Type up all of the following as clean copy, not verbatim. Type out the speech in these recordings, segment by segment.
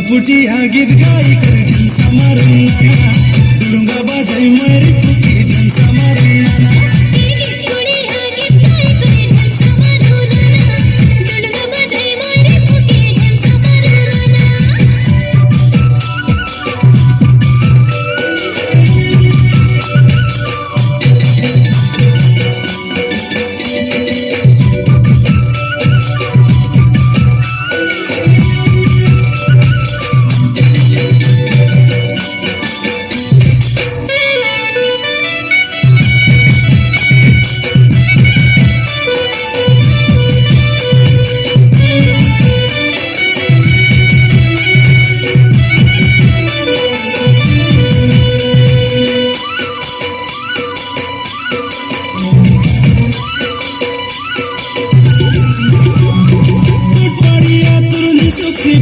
पुटिया गीत गाई कर ढंसा मारना डुडुंगा बाजाई मारी पुटी ढंसा मारना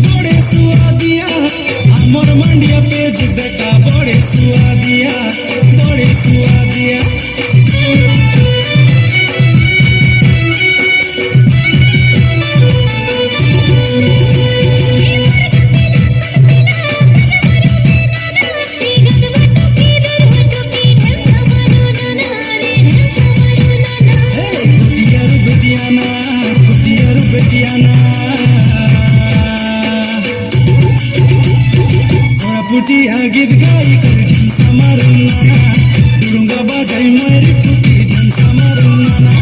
बड़े सुआदिया हमर मंडिया पेज देखा बड़े सुआदिया बड़े सुआदिया पुटिया गीत गाई कर ढंसा मारना डुडुंगा बाजाई मारी पुटी ढंसा मारना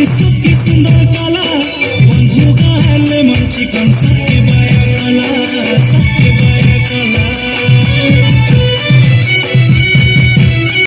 सबके सुंदर काला बंधु का है लेमन चिकन सबके बाया काला सबके